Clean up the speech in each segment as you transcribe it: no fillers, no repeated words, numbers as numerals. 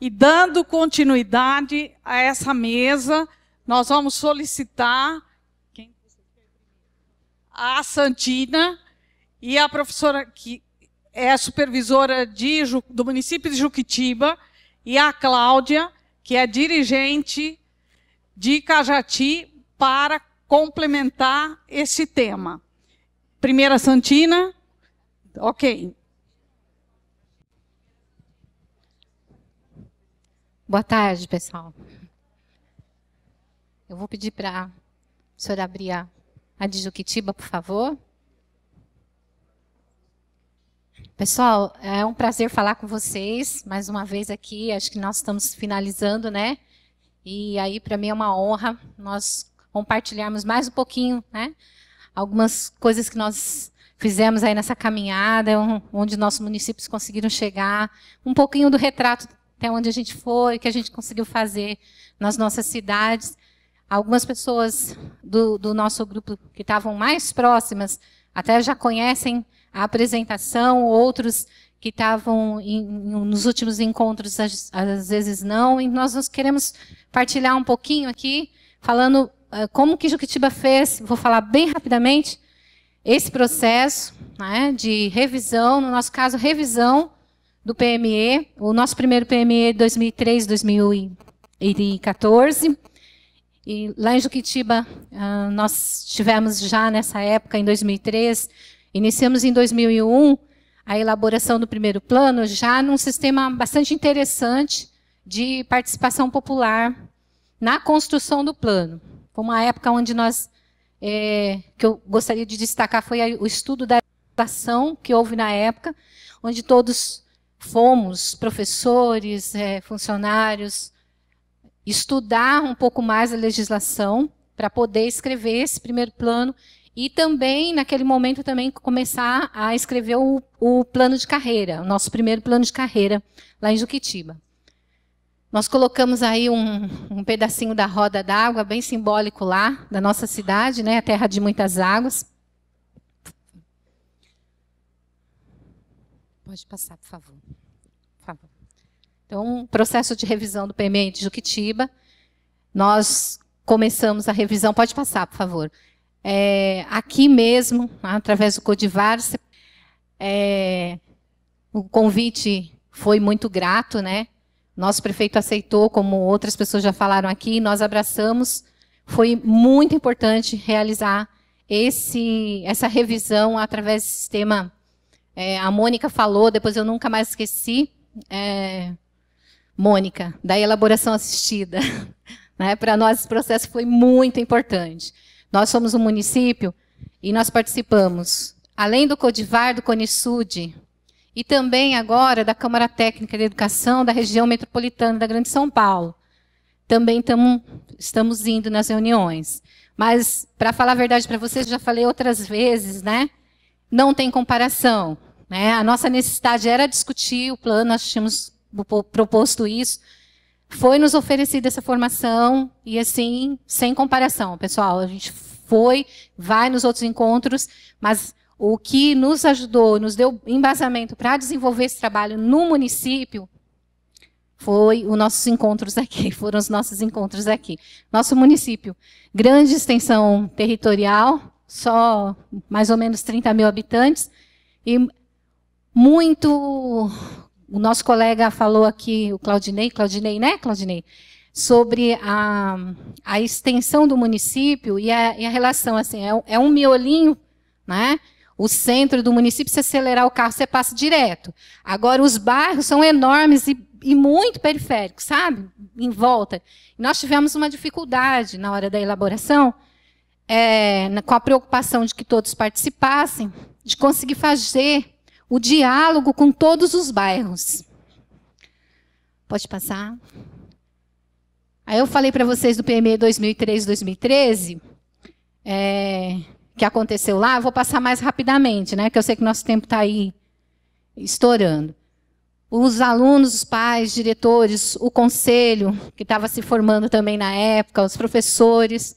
E dando continuidade a essa mesa, nós vamos solicitar a Santina e a professora, que é a supervisora do município de Juquitiba, e a Cláudia, que é dirigente de Cajati, para complementar esse tema. Primeira Santina, ok. Boa tarde, pessoal. Eu vou pedir para a senhora abrir a de Juquitiba, por favor. Pessoal, é um prazer falar com vocês mais uma vez aqui. Acho que nós estamos finalizando, né? E aí, para mim, é uma honra nós compartilharmos mais um pouquinho, né? Algumas coisas que nós fizemos aí nessa caminhada, onde nossos municípios conseguiram chegar, um pouquinho do retrato até onde a gente foi, que a gente conseguiu fazer nas nossas cidades. Algumas pessoas do nosso grupo que estavam mais próximas até já conhecem a apresentação, outros que estavam nos últimos encontros, às vezes não, e nós queremos partilhar um pouquinho aqui, falando como que Juquitiba fez, vou falar bem rapidamente, esse processo, né, de revisão, no nosso caso, revisão do PME, o nosso primeiro PME de 2003, 2014, e lá em Juquitiba, nós tivemos já nessa época, em 2003, iniciamos em 2001, a elaboração do primeiro plano, já num sistema bastante interessante de participação popular na construção do plano. Foi uma época onde nós, que eu gostaria de destacar, foi o estudo da legislação que houve na época, onde todos fomos, professores, funcionários, estudar um pouco mais a legislação para poder escrever esse primeiro plano e também, naquele momento, também começar a escrever o plano de carreira, o nosso primeiro plano de carreira lá em Juquitiba. Nós colocamos aí um pedacinho da roda d'água, bem simbólico lá, da nossa cidade, né, a terra de muitas águas. Pode passar, por favor. Por favor. Então, processo de revisão do PME de Juquitiba. Nós começamos a revisão. Pode passar, por favor. Aqui mesmo, através do Codivar, o convite foi muito grato, né? Nosso prefeito aceitou, como outras pessoas já falaram aqui, nós abraçamos. Foi muito importante realizar essa revisão através do sistema. A Mônica falou, depois eu nunca mais esqueci, Mônica, da elaboração assistida. Né? Para nós, esse processo foi muito importante. Nós somos um município e nós participamos, além do Codivar, do Conisud, e também agora da Câmara Técnica de Educação da região metropolitana da Grande São Paulo. Também estamos indo nas reuniões. Mas, para falar a verdade para vocês, já falei outras vezes, né? Não tem comparação. Né? A nossa necessidade era discutir o plano, nós tínhamos proposto isso. Foi nos oferecida essa formação e, assim, sem comparação, pessoal. A gente vai nos outros encontros, mas o que nos ajudou, nos deu embasamento para desenvolver esse trabalho no município foi os nossos encontros aqui, foram os nossos encontros aqui. Nosso município, grande extensão territorial, só mais ou menos 30 mil habitantes, e muito... O nosso colega falou aqui, o Claudinei, né, Claudinei? Sobre a extensão do município e a relação, assim, é um miolinho, né? O centro do município, se acelerar o carro, você passa direto. Agora, os bairros são enormes e muito periféricos, sabe? Em volta. E nós tivemos uma dificuldade na hora da elaboração, com a preocupação de que todos participassem, de conseguir fazer o diálogo com todos os bairros. Pode passar. Aí eu falei para vocês do PME 2003-2013, que aconteceu lá, eu vou passar mais rapidamente, né, que eu sei que nosso tempo está aí estourando. Os alunos, os pais, diretores, o conselho, que estava se formando também na época, os professores,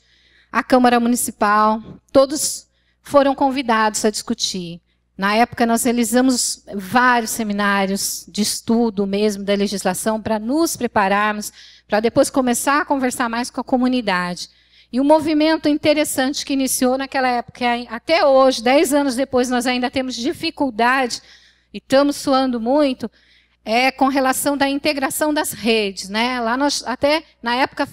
a Câmara Municipal, todos foram convidados a discutir. Na época, nós realizamos vários seminários de estudo mesmo da legislação para nos prepararmos, para depois começar a conversar mais com a comunidade. E um movimento interessante que iniciou naquela época, até hoje, 10 anos depois, nós ainda temos dificuldade, e estamos suando muito, é com relação da integração das redes, né? Lá nós, até na época,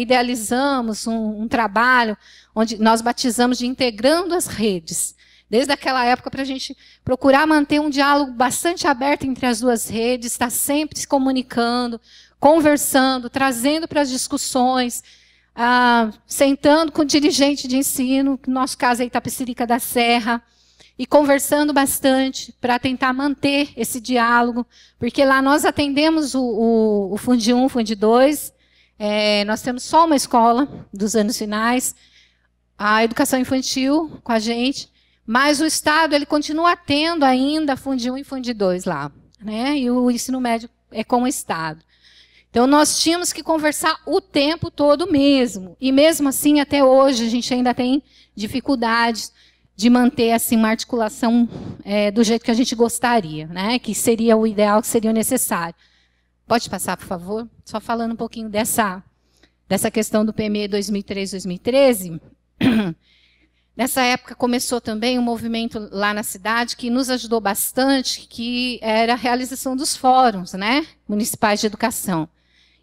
idealizamos um trabalho onde nós batizamos de Integrando as Redes. Desde aquela época, para a gente procurar manter um diálogo bastante aberto entre as duas redes, estar sempre se comunicando, conversando, trazendo para as discussões, sentando com o dirigente de ensino, no nosso caso é Itapecerica da Serra, e conversando bastante para tentar manter esse diálogo, porque lá nós atendemos o Fundi 1, Fundi 2, nós temos só uma escola dos anos finais, a educação infantil com a gente, mas o Estado ele continua tendo ainda Fundi 1 e Fundi 2 lá, né? E o ensino médio é com o Estado. Então, nós tínhamos que conversar o tempo todo mesmo. E mesmo assim, até hoje, a gente ainda tem dificuldades de manter assim, uma articulação do jeito que a gente gostaria, né? Que seria o ideal, que seria o necessário. Pode passar, por favor? Só falando um pouquinho dessa questão do PME 2003-2013. Nessa época começou também um movimento lá na cidade que nos ajudou bastante, que era a realização dos fóruns, né, municipais de educação.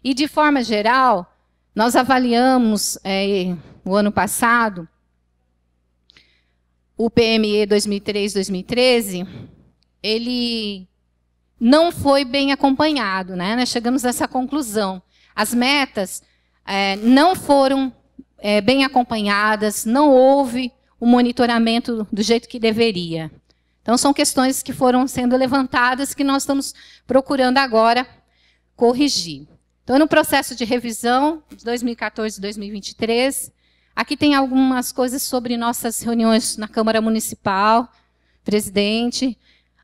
E, de forma geral, nós avaliamos, o ano passado, o PME 2003-2013, ele não foi bem acompanhado, né? Nós chegamos a essa conclusão. As metas não foram bem acompanhadas, não houve o monitoramento do jeito que deveria. Então, são questões que foram sendo levantadas que nós estamos procurando agora corrigir. Então, no processo de revisão de 2014 e 2023, aqui tem algumas coisas sobre nossas reuniões na Câmara Municipal, presidente,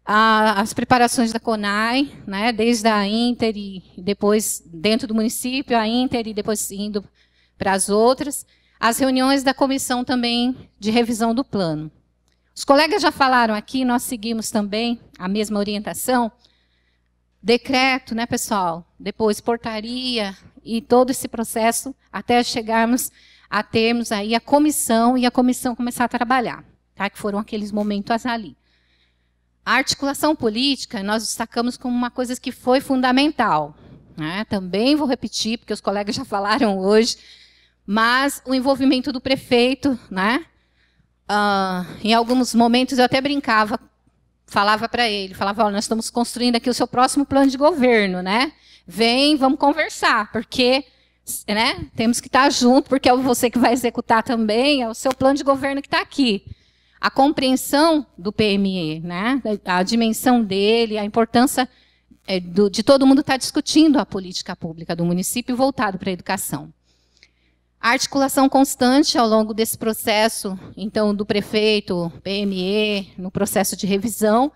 as preparações da CONAI, né, desde a Inter e depois dentro do município, a Inter e depois indo para as outras, as reuniões da comissão também de revisão do plano. Os colegas já falaram aqui, nós seguimos também a mesma orientação, decreto, né, pessoal? Depois portaria e todo esse processo até chegarmos a termos aí a comissão e a comissão começar a trabalhar, tá? Que foram aqueles momentos ali. A articulação política, nós destacamos como uma coisa que foi fundamental, né? Também vou repetir, porque os colegas já falaram hoje, mas o envolvimento do prefeito, né? Em alguns momentos eu até brincava, falava para ele, falava, olha, nós estamos construindo aqui o seu próximo plano de governo, né? Vem, vamos conversar, porque, né, temos que estar junto, porque é você que vai executar também, é o seu plano de governo que está aqui. A compreensão do PME, né? A dimensão dele, a importância de todo mundo estar discutindo a política pública do município voltado para a educação. A articulação constante ao longo desse processo, então, do prefeito, PME, no processo de revisão,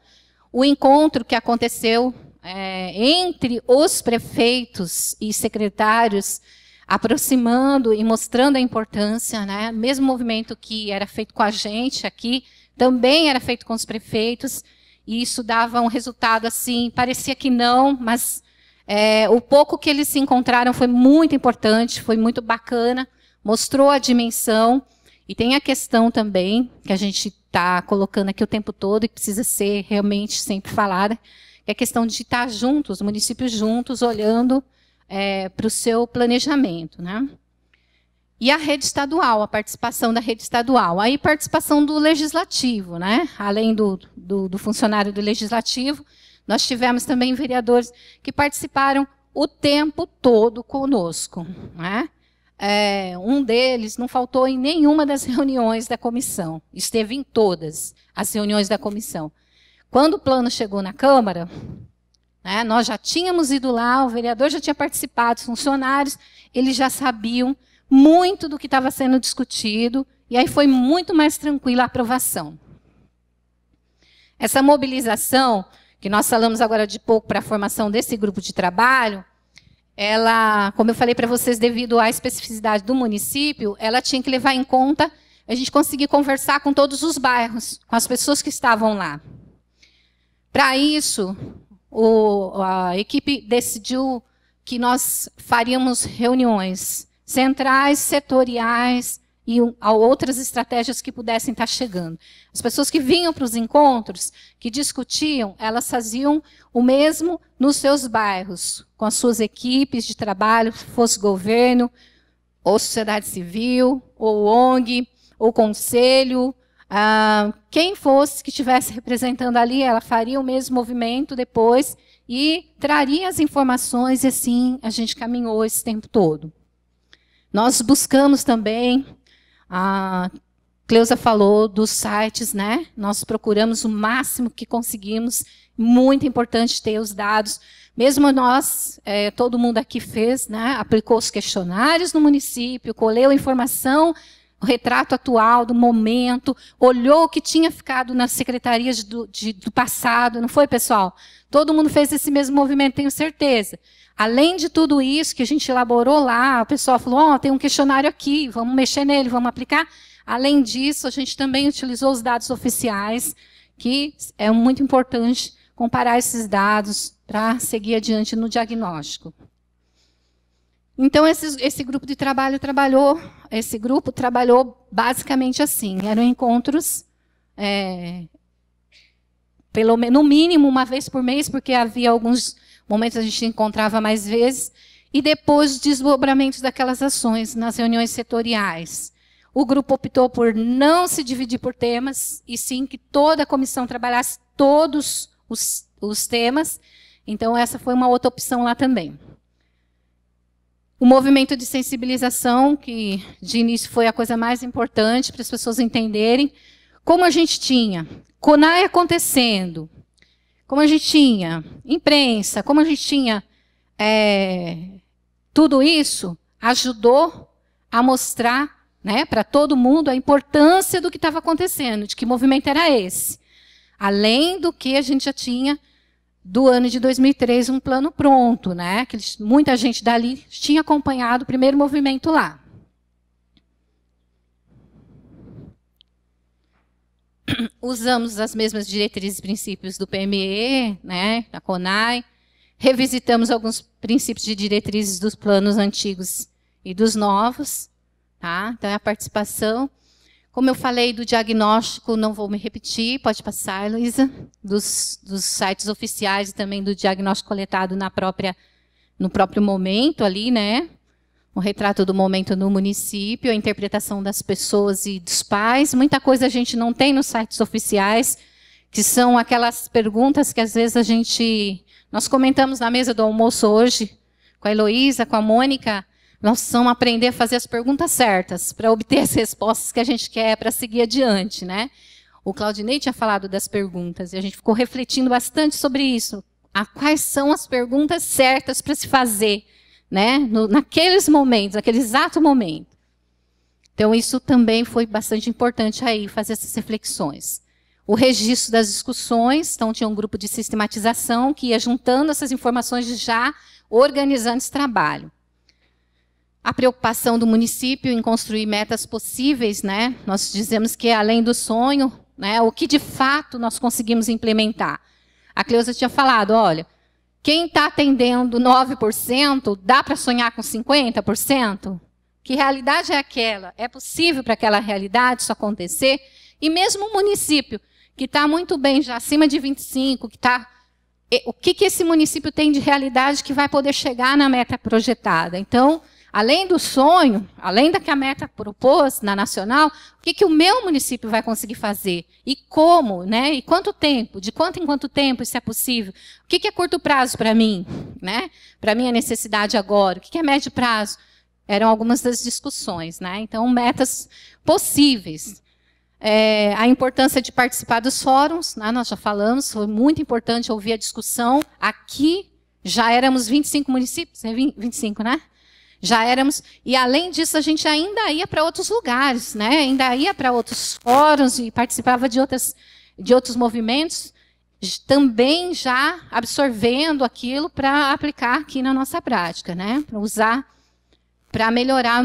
o encontro que aconteceu entre os prefeitos e secretários, aproximando e mostrando a importância, né? Mesmo movimento que era feito com a gente aqui, também era feito com os prefeitos, e isso dava um resultado assim, parecia que não, mas o pouco que eles se encontraram foi muito importante, foi muito bacana, mostrou a dimensão, e tem a questão também, que a gente está colocando aqui o tempo todo, e precisa ser realmente sempre falada, que é a questão de estar juntos, os municípios juntos, olhando para o seu planejamento, né? E a rede estadual, a participação da rede estadual. Aí, participação do legislativo, né? Além do funcionário do legislativo, nós tivemos também vereadores que participaram o tempo todo conosco, né? Um deles não faltou em nenhuma das reuniões da comissão, esteve em todas as reuniões da comissão. Quando o plano chegou na Câmara, né, nós já tínhamos ido lá, o vereador já tinha participado, os funcionários, eles já sabiam muito do que estava sendo discutido, e aí foi muito mais tranquila a aprovação. Essa mobilização, que nós falamos agora de pouco para a formação desse grupo de trabalho, ela, como eu falei para vocês, devido à especificidade do município, ela tinha que levar em conta a gente conseguir conversar com todos os bairros, com as pessoas que estavam lá. Para isso, a equipe decidiu que nós faríamos reuniões centrais, setoriais e outras estratégias que pudessem estar chegando. As pessoas que vinham para os encontros, que discutiam, elas faziam o mesmo nos seus bairros, com as suas equipes de trabalho, fosse governo, ou sociedade civil, ou ONG, ou conselho, quem fosse que estivesse representando ali, ela faria o mesmo movimento depois e traria as informações, e assim a gente caminhou esse tempo todo. Nós buscamos também, a Cleusa falou dos sites, né? Nós procuramos o máximo que conseguimos, muito importante ter os dados. Mesmo nós, todo mundo aqui fez, né? Aplicou os questionários no município, colheu informação, o retrato atual do momento, olhou o que tinha ficado nas secretarias do passado, não foi, pessoal? Todo mundo fez esse mesmo movimento, tenho certeza. Além de tudo isso que a gente elaborou lá, o pessoal falou, tem um questionário aqui, vamos mexer nele, vamos aplicar. Além disso, a gente também utilizou os dados oficiais, que é muito importante comparar esses dados para seguir adiante no diagnóstico. Então, esse grupo de trabalho trabalhou basicamente assim, eram encontros, no mínimo uma vez por mês, porque havia alguns momentos a gente encontrava mais vezes, e depois os desdobramentos daquelas ações nas reuniões setoriais. O grupo optou por não se dividir por temas, e sim que toda a comissão trabalhasse todos os temas, então essa foi uma outra opção lá também. O movimento de sensibilização, que de início foi a coisa mais importante para as pessoas entenderem, como a gente tinha CONAI acontecendo, como a gente tinha imprensa, como a gente tinha tudo isso, ajudou a mostrar, né, para todo mundo a importância do que estava acontecendo, de que movimento era esse. Além do que a gente já tinha, do ano de 2003, um plano pronto, né, que muita gente dali tinha acompanhado o primeiro movimento lá. Usamos as mesmas diretrizes e princípios do PME, né, da CONAI, revisitamos alguns princípios de diretrizes dos planos antigos e dos novos, tá? Então, a participação. Como eu falei do diagnóstico, não vou me repetir, pode passar, Heloísa, dos sites oficiais e também do diagnóstico coletado no próprio momento ali, né? O retrato do momento no município, a interpretação das pessoas e dos pais. Muita coisa a gente não tem nos sites oficiais, que são aquelas perguntas que às vezes nós comentamos na mesa do almoço hoje, com a Heloísa, com a Mônica. Nós precisamos aprender a fazer as perguntas certas, para obter as respostas que a gente quer, para seguir adiante, né? O Claudinei tinha falado das perguntas, e a gente ficou refletindo bastante sobre isso. Quais são as perguntas certas para se fazer, né? Naqueles momentos, naquele exato momento. Então, isso também foi bastante importante aí, fazer essas reflexões. O registro das discussões, então tinha um grupo de sistematização que ia juntando essas informações e já organizando esse trabalho. A preocupação do município em construir metas possíveis, né? Nós dizemos que além do sonho, né, o que de fato nós conseguimos implementar. A Cleusa tinha falado, olha, quem está atendendo 9%, dá para sonhar com 50%? Que realidade é aquela? É possível para aquela realidade isso acontecer? E mesmo o município, que está muito bem, já acima de 25%, o que esse município tem de realidade que vai poder chegar na meta projetada? Então, além do sonho, além da que a meta propôs na nacional, o que o meu município vai conseguir fazer? E como? Né? E quanto tempo? De quanto em quanto tempo isso é possível? O que é curto prazo para mim? Né? Para mim, a necessidade agora. O que é médio prazo? Eram algumas das discussões. Né? Então, metas possíveis. A importância de participar dos fóruns, né? Nós já falamos, foi muito importante ouvir a discussão. Aqui, já éramos 25 municípios, 25, né? Já éramos, e além disso a gente ainda ia para outros lugares, né? Ainda ia para outros fóruns e participava de outros movimentos, também já absorvendo aquilo para aplicar aqui na nossa prática, né? Para usar, para melhorar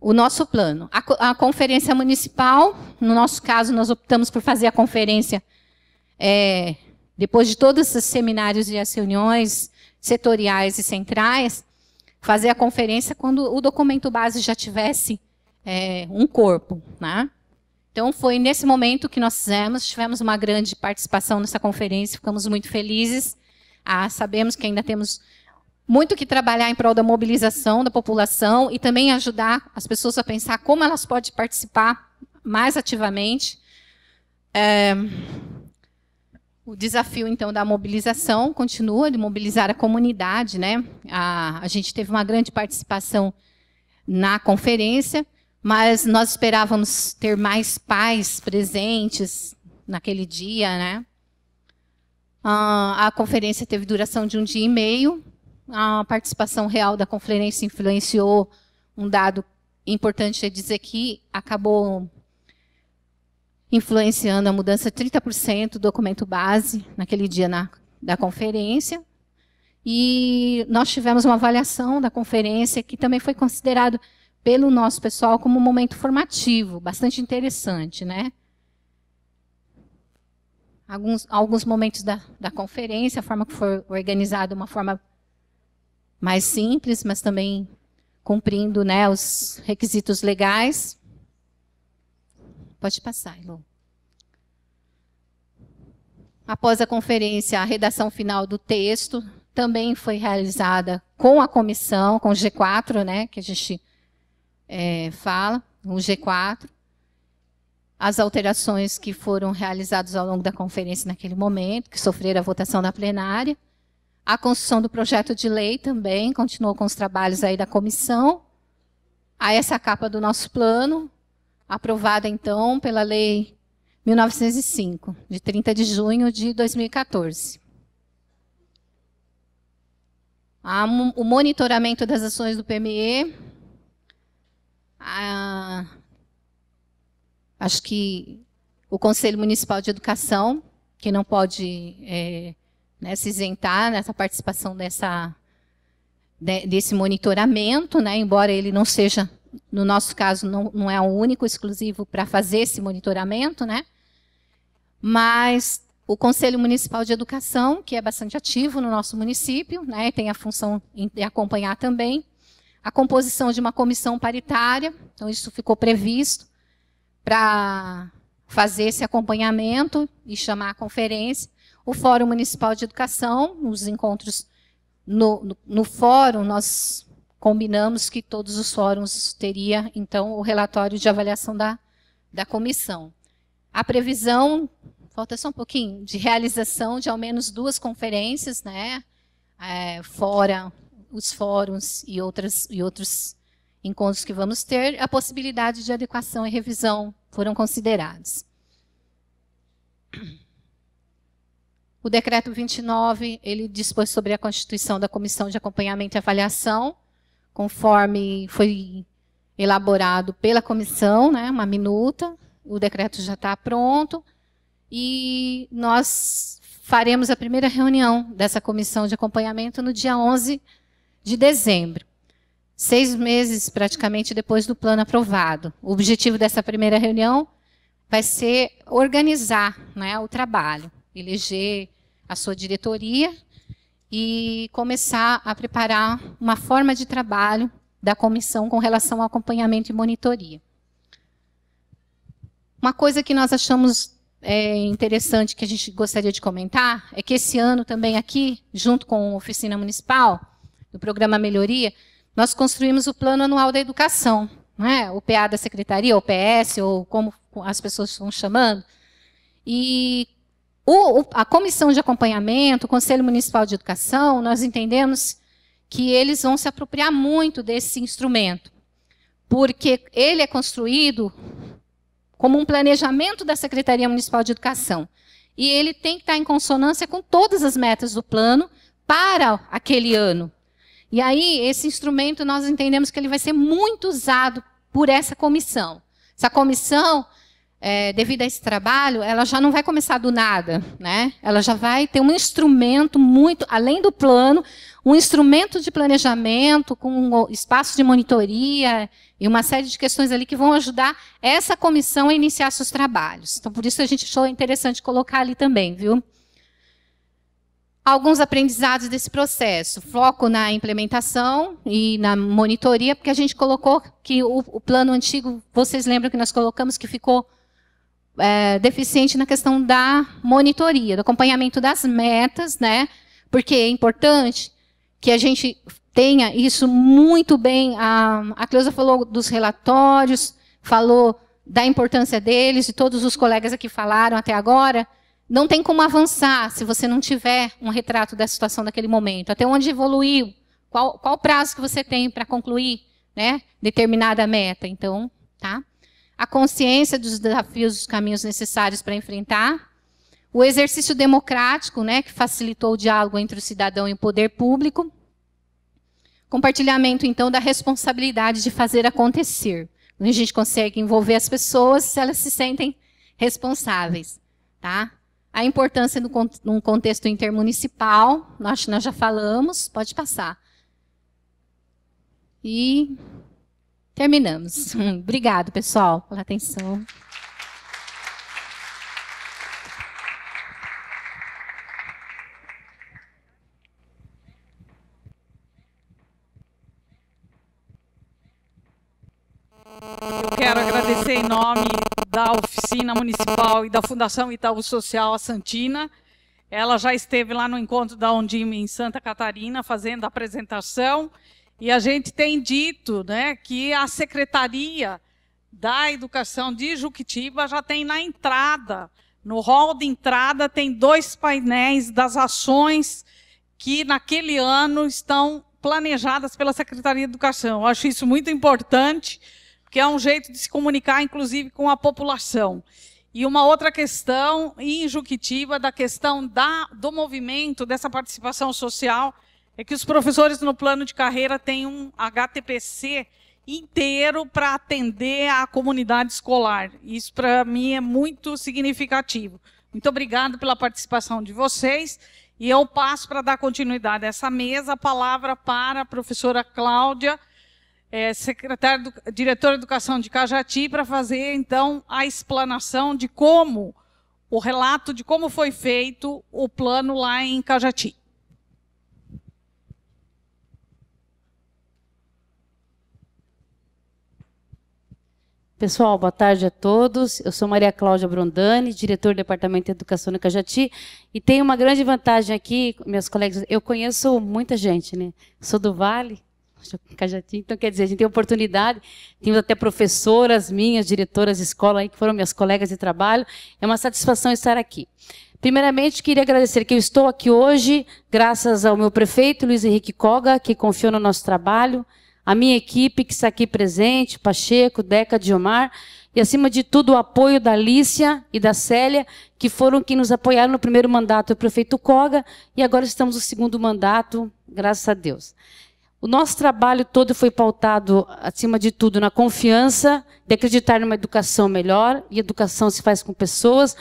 o nosso plano. A conferência municipal, no nosso caso, nós optamos por fazer a conferência depois de todos os seminários e as reuniões setoriais e centrais, fazer a conferência quando o documento base já tivesse um corpo, né? Então, foi nesse momento que nós tivemos uma grande participação nessa conferência, ficamos muito felizes. Sabemos que ainda temos muito que trabalhar em prol da mobilização da população e também ajudar as pessoas a pensar como elas podem participar mais ativamente. O desafio, então, da mobilização continua, de mobilizar a comunidade, né? A gente teve uma grande participação na conferência, mas nós esperávamos ter mais pais presentes naquele dia, né? A conferência teve duração de 1 dia e meio. A participação real da conferência influenciou um dado importante, é dizer que acabou influenciando a mudança de 30% do documento base naquele dia da conferência. E nós tivemos uma avaliação da conferência que também foi considerado pelo nosso pessoal como um momento formativo, bastante interessante, né? Alguns momentos da conferência, a forma que foi organizada, uma forma mais simples, mas também cumprindo, né, os requisitos legais. Pode passar, Elô. Após a conferência, a redação final do texto também foi realizada com a comissão, com o G4, né, que a gente fala, o G4. As alterações que foram realizadas ao longo da conferência naquele momento, que sofreram a votação da plenária. A construção do projeto de lei também continuou com os trabalhos aí da comissão. Essa capa do nosso plano, aprovada, então, pela Lei 1905, de 30 de junho de 2014. O monitoramento das ações do PME. Acho que o Conselho Municipal de Educação, que não pode se isentar nessa participação desse monitoramento, né, embora ele não seja, no nosso caso, não é o único exclusivo para fazer esse monitoramento, né, mas o Conselho Municipal de Educação, que é bastante ativo no nosso município, né, tem a função de acompanhar também, a composição de uma comissão paritária, então isso ficou previsto para fazer esse acompanhamento e chamar a conferência. O Fórum Municipal de Educação, os encontros no fórum, nós combinamos que todos os fóruns teriam, então, o relatório de avaliação da comissão. A previsão, falta só um pouquinho, de realização de ao menos 2 conferências, né, fora os fóruns e outros encontros que vamos ter, a possibilidade de adequação e revisão foram considerados. O decreto 29, ele dispôs sobre a constituição da Comissão de Acompanhamento e Avaliação, conforme foi elaborado pela comissão, né, uma minuta, o decreto já está pronto, e nós faremos a primeira reunião dessa comissão de acompanhamento no dia 11 de dezembro. 6 meses, praticamente, depois do plano aprovado. O objetivo dessa primeira reunião vai ser organizar, né, o trabalho, eleger a sua diretoria e começar a preparar uma forma de trabalho da comissão com relação ao acompanhamento e monitoria. Uma coisa que nós achamos interessante, que a gente gostaria de comentar, é que esse ano também aqui, junto com a Oficina Municipal, do Programa Melhoria, nós construímos o Plano Anual da Educação, né? O PA da Secretaria, o PS, ou como as pessoas estão chamando. E a Comissão de Acompanhamento, o Conselho Municipal de Educação, nós entendemos que eles vão se apropriar muito desse instrumento, porque ele é construído como um planejamento da Secretaria Municipal de Educação. E ele tem que estar em consonância com todas as metas do plano para aquele ano. E aí, esse instrumento, nós entendemos que ele vai ser muito usado por essa comissão. Essa comissão, devido a esse trabalho, ela já não vai começar do nada, né? Ela já vai ter um instrumento muito, além do plano, um instrumento de planejamento com espaço de monitoria e uma série de questões ali que vão ajudar essa comissão a iniciar seus trabalhos. Então, por isso a gente achou interessante colocar ali também, viu? Alguns aprendizados desse processo. Foco na implementação e na monitoria, porque a gente colocou que o plano antigo, vocês lembram que nós colocamos que ficou deficiente na questão da monitoria, do acompanhamento das metas, né? Porque é importante que a gente tenha isso muito bem. A Cleusa falou dos relatórios, falou da importância deles, e todos os colegas aqui falaram até agora. Não tem como avançar se você não tiver um retrato da situação daquele momento. Até onde evoluiu, qual o prazo que você tem para concluir, né, determinada meta. Então, tá? A consciência dos desafios, dos caminhos necessários para enfrentar. O exercício democrático, né, que facilitou o diálogo entre o cidadão e o poder público. Compartilhamento, então, da responsabilidade de fazer acontecer. A gente consegue envolver as pessoas se elas se sentem responsáveis. Tá? A importância num contexto intermunicipal, nós já falamos, pode passar. E terminamos. Obrigado, pessoal, pela atenção. Eu quero agradecer em nome da Oficina Municipal e da Fundação Itaú Social, a Santina. Ela já esteve lá no encontro da Undime em Santa Catarina, fazendo a apresentação. E a gente tem dito, né, que a Secretaria da Educação de Juquitiba já tem na entrada, no hall de entrada, tem 2 painéis das ações que naquele ano estão planejadas pela Secretaria de Educação. Eu acho isso muito importante, que é um jeito de se comunicar, inclusive, com a população. E uma outra questão, em Juquitiba, da questão do movimento, dessa participação social, é que os professores no plano de carreira têm um HTPC inteiro para atender a comunidade escolar. Isso, para mim, é muito significativo. Muito obrigada pela participação de vocês. E eu passo, para dar continuidade a essa mesa, a palavra para a professora Cláudia, diretora de Educação de Cajati, para fazer, então, a explanação de como, o relato de como foi feito o plano lá em Cajati. Pessoal, boa tarde a todos. Eu sou Maria Cláudia Brondani, diretora do Departamento de Educação de Cajati, e tenho uma grande vantagem aqui, meus colegas, eu conheço muita gente, né? Sou do Vale, Cajati, então quer dizer, a gente tem oportunidade, temos até professoras minhas, diretoras de escola aí, que foram minhas colegas de trabalho, é uma satisfação estar aqui. Primeiramente, queria agradecer que eu estou aqui hoje, graças ao meu prefeito, Luiz Henrique Koga, que confiou no nosso trabalho, a minha equipe que está aqui presente, Pacheco, Deca, Diomar, e acima de tudo o apoio da Alicia e da Célia, que foram quem nos apoiaram no primeiro mandato do prefeito Koga, e agora estamos no segundo mandato, graças a Deus. O nosso trabalho todo foi pautado, acima de tudo, na confiança de acreditar numa educação melhor, e educação se faz com pessoas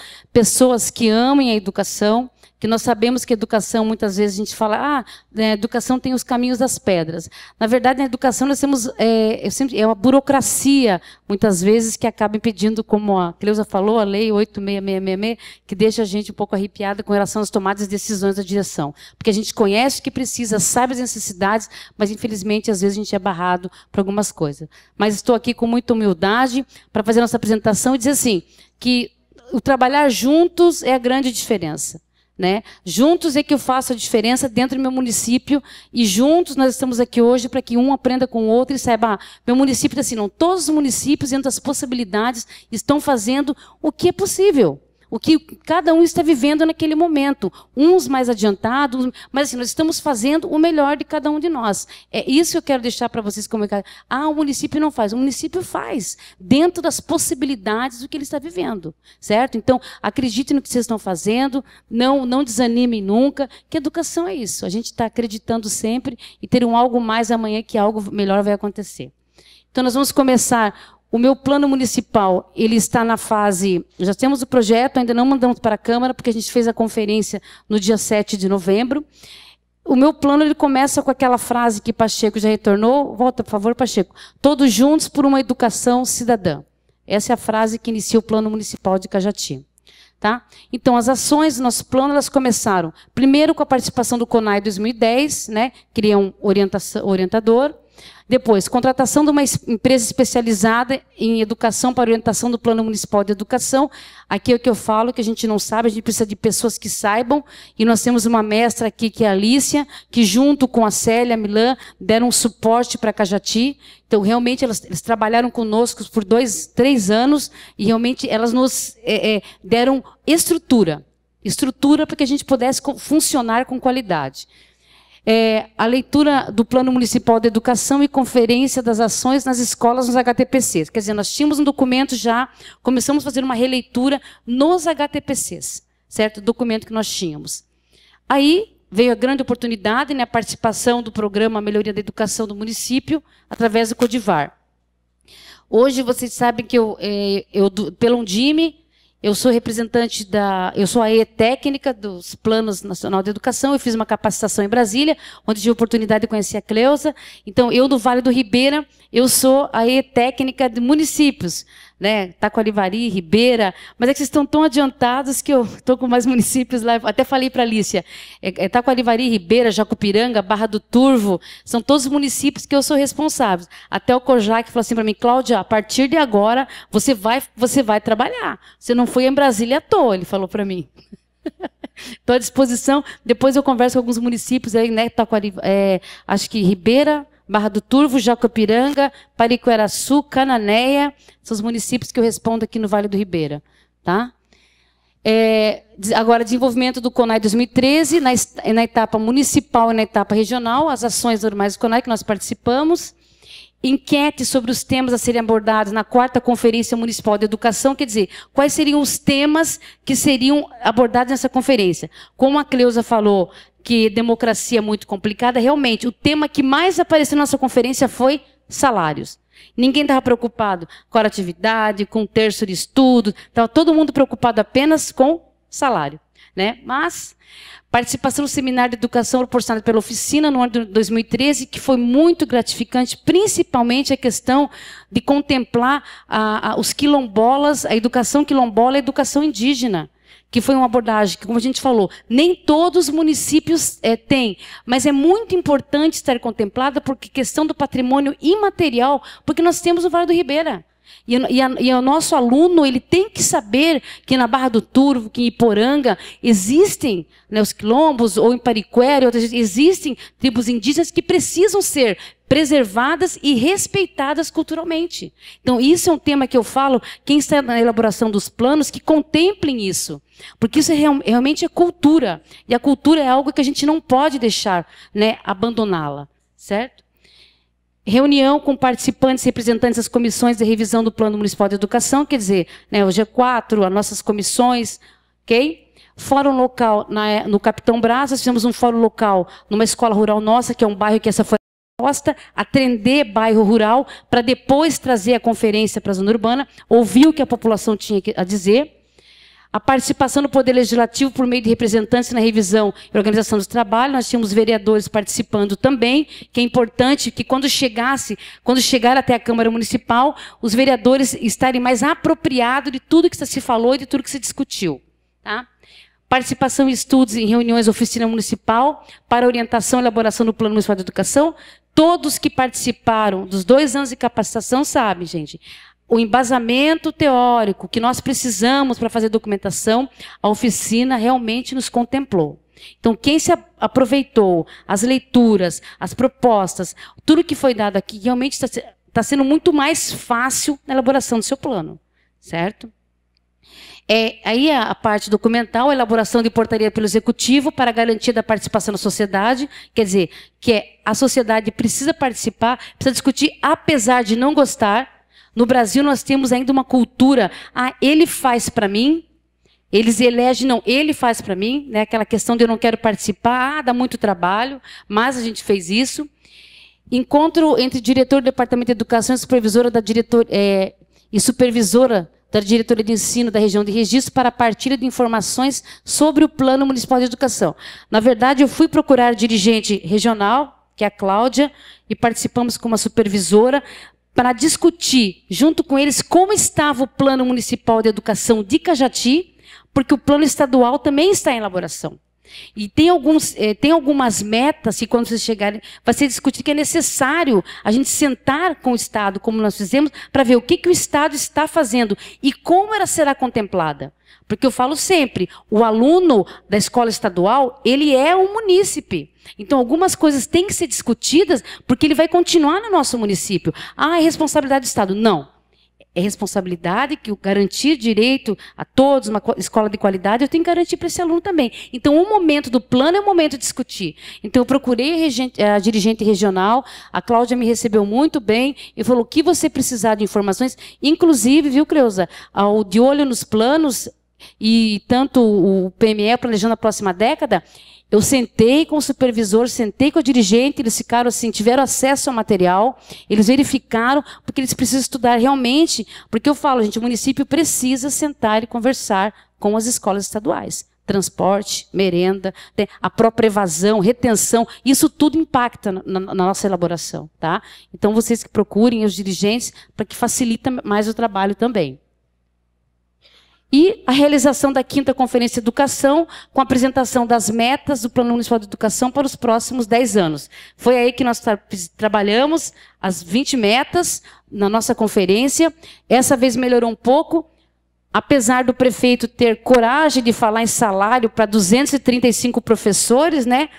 que amem a educação, que nós sabemos que a educação, muitas vezes a gente fala, a educação tem os caminhos das pedras. Na verdade, na educação nós temos é uma burocracia, muitas vezes, que acaba impedindo, como a Cleusa falou, a lei 8666, que deixa a gente um pouco arrepiada com relação às tomadas de decisões da direção. Porque a gente conhece o que precisa, sabe as necessidades, mas infelizmente às vezes a gente é barrado por algumas coisas. Mas estou aqui com muita humildade para fazer nossa apresentação e dizer assim, que o trabalhar juntos é a grande diferença. Né? Juntos é que eu faço a diferença dentro do meu município, e juntos nós estamos aqui hoje para que um aprenda com o outro e saiba, meu município está assim, não, todos os municípios, dentro das possibilidades, estão fazendo o que é possível, o que cada um está vivendo naquele momento, uns mais adiantados, mas assim, nós estamos fazendo o melhor de cada um de nós. É isso que eu quero deixar para vocês comunicar. O município não faz. O município faz, dentro das possibilidades do que ele está vivendo, certo? Então, acreditem no que vocês estão fazendo, não desanimem nunca, que educação é isso. A gente está acreditando sempre e ter algo mais amanhã, que algo melhor vai acontecer. Então, nós vamos começar O meu plano municipal, ele está na fase... Já temos o projeto, ainda não mandamos para a Câmara, porque a gente fez a conferência no dia 7 de novembro. O meu plano, ele começa com aquela frase que Pacheco já retornou. Volta, por favor, Pacheco. Todos juntos por uma educação cidadã. Essa é a frase que inicia o plano municipal de Cajati. Tá? Então, as ações do nosso plano, elas começaram primeiro com a participação do CONAI 2010, né? Cria um orientador. Depois, contratação de uma empresa especializada em educação para orientação do Plano Municipal de Educação. Aqui é o que eu falo, que a gente não sabe, a gente precisa de pessoas que saibam. E nós temos uma mestra aqui, que é a Alicia, que junto com a Célia, a Milan, deram um suporte para Cajati. Então, realmente, eles trabalharam conosco por 3 anos e realmente elas nos deram estrutura para que a gente pudesse funcionar com qualidade. A leitura do Plano Municipal de Educação e conferência das ações nas escolas nos HTPCs. Quer dizer, nós tínhamos um documento já, começamos a fazer uma releitura nos HTPCs, certo? Documento que nós tínhamos. Aí veio a grande oportunidade, né, a participação do programa Melhoria da Educação do município, através do Codivar. Hoje, vocês sabem que pelo Undime, eu sou representante eu sou a técnica dos Planos Nacional de Educação. Eu fiz uma capacitação em Brasília, onde tive a oportunidade de conhecer a Cleusa. Então, eu do Vale do Ribeira, eu sou a técnica de municípios, né? Taquarivari, Ribeira, mas é que vocês estão tão adiantados que eu estou com mais municípios lá. Até falei para a Alicia, Taquarivari, Ribeira, Jacupiranga, Barra do Turvo, são todos municípios que eu sou responsável. Até o Kojak falou assim para mim, Cláudia, a partir de agora você vai trabalhar. Você não foi em Brasília à toa, ele falou para mim. Estou à disposição. Depois eu converso com alguns municípios aí, né? Acho que Ribeira, Barra do Turvo, Jacupiranga, Pariqueraçu, Cananéia, são os municípios que eu respondo aqui no Vale do Ribeira. Tá? Agora, desenvolvimento do CONAI 2013, na etapa municipal e na etapa regional, as ações normais do CONAI que nós participamos. Enquete sobre os temas a serem abordados na 4ª Conferência Municipal de Educação, quer dizer, quais seriam os temas que seriam abordados nessa conferência. Como a Cleusa falou, que democracia é muito complicada, realmente, o tema que mais apareceu na nossa conferência foi salários. Ninguém estava preocupado com a atividade, com o terço de estudo, estava todo mundo preocupado apenas com salário, né? Mas participação no seminário de educação proporcionado pela oficina no ano de 2013, que foi muito gratificante, principalmente a questão de contemplar os quilombolas, a educação quilombola e a educação indígena, que foi uma abordagem que, como a gente falou, nem todos os municípios têm, mas é muito importante estar contemplada porque questão do patrimônio imaterial, porque nós temos o Vale do Ribeira. E o nosso aluno, ele tem que saber que na Barra do Turvo, que em Iporanga, existem, né, os quilombos, ou em Pariquera, existem tribos indígenas que precisam ser preservadas e respeitadas culturalmente. Então, isso é um tema que eu falo, quem está na elaboração dos planos, que contemplem isso. Porque isso realmente é cultura. E a cultura é algo que a gente não pode deixar, né, abandoná-la. Certo? Reunião com participantes e representantes das comissões de revisão do Plano Municipal de Educação, quer dizer, né, o G4, as nossas comissões, ok? Fórum local no Capitão Braz, nós fizemos um fórum local numa escola rural nossa, que é um bairro que essa foi a proposta, atender bairro rural, para depois trazer a conferência para a zona urbana, ouvir o que a população tinha a dizer. A participação do Poder Legislativo por meio de representantes na revisão e organização do trabalho. Nós tínhamos vereadores participando também, que é importante que quando chegar até a Câmara Municipal, os vereadores estarem mais apropriados de tudo que se falou e de tudo que se discutiu. Tá? Participação em estudos em reuniões da oficina municipal para orientação e elaboração do Plano Municipal de Educação. Todos que participaram dos 2 anos de capacitação sabem, gente, o embasamento teórico que nós precisamos para fazer documentação, a oficina realmente nos contemplou. Então, quem se aproveitou, as leituras, as propostas, tudo que foi dado aqui, realmente está sendo muito mais fácil na elaboração do seu plano. Certo? Aí a parte documental, a elaboração de portaria pelo Executivo para garantia da participação da sociedade, quer dizer, que a sociedade precisa participar, precisa discutir, apesar de não gostar. No Brasil, nós temos ainda uma cultura, ele faz para mim, eles elegem, não, ele faz para mim, né? Aquela questão de eu não quero participar, dá muito trabalho, mas a gente fez isso. Encontro entre diretor do Departamento de Educação e supervisora da e supervisora da diretoria de ensino da região de Registro para a partilha de informações sobre o Plano Municipal de Educação. Na verdade, eu fui procurar a dirigente regional, que é a Cláudia, e participamos como a supervisora, para discutir, junto com eles, como estava o Plano Municipal de Educação de Cajati, porque o plano estadual também está em elaboração. E tem algumas metas que, quando vocês chegarem, vai ser discutido que é necessário a gente sentar com o Estado, como nós fizemos, para ver o que o Estado está fazendo e como ela será contemplada. Porque eu falo sempre, o aluno da escola estadual, ele é um munícipe. Então, algumas coisas têm que ser discutidas, porque ele vai continuar no nosso município. Ah, é responsabilidade do Estado. Não. É responsabilidade que o garantir direito a todos, uma escola de qualidade, eu tenho que garantir para esse aluno também. Então, o momento do plano é o momento de discutir. Então, eu procurei a dirigente regional, a Cláudia me recebeu muito bem e falou: o que você precisar de informações, inclusive, viu, Creuza, de olho nos planos, e tanto o PME planejando a próxima década, eu sentei com o supervisor, sentei com a dirigente, eles ficaram assim, tiveram acesso ao material, eles verificaram, porque eles precisam estudar realmente, porque eu falo, gente, o município precisa sentar e conversar com as escolas estaduais. Transporte, merenda, a própria evasão, retenção, isso tudo impacta na nossa elaboração, tá? Então, vocês que procurem os dirigentes para que facilite mais o trabalho também. E a realização da 5ª Conferência de Educação, com a apresentação das metas do Plano Municipal de Educação para os próximos 10 anos. Foi aí que nós trabalhamos as 20 metas na nossa conferência. Essa vez melhorou um pouco, apesar do prefeito ter coragem de falar em salário para 235 professores, né?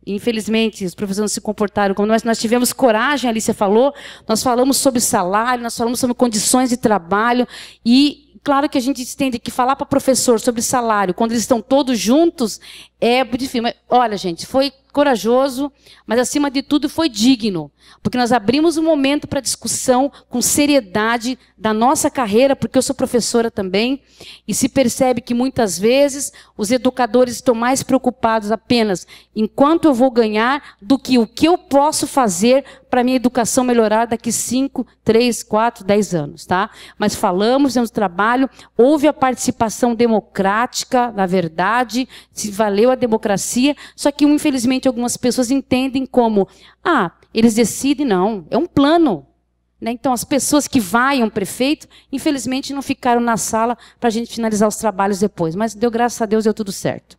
Infelizmente, os professores não se comportaram como nós tivemos coragem, a Alicia falou, nós falamos sobre salário, nós falamos sobre condições de trabalho e claro que a gente entende que falar para o professor sobre salário, quando eles estão todos juntos, é difícil. Mas, olha, gente, foi corajoso, mas, acima de tudo, foi digno. Porque nós abrimos um momento para discussão com seriedade da nossa carreira, porque eu sou professora também, e se percebe que, muitas vezes, os educadores estão mais preocupados apenas em quanto eu vou ganhar do que o que eu posso fazer para a minha educação melhorar daqui 5, 3, 4, 10 anos. Tá? Mas falamos, fizemos trabalho, houve a participação democrática, na verdade, se valeu a democracia, só que, infelizmente, algumas pessoas entendem como, eles decidem, não, é um plano. Né? Então, as pessoas que vaiam o prefeito, infelizmente, não ficaram na sala para a gente finalizar os trabalhos depois. Mas, graças a Deus, deu tudo certo.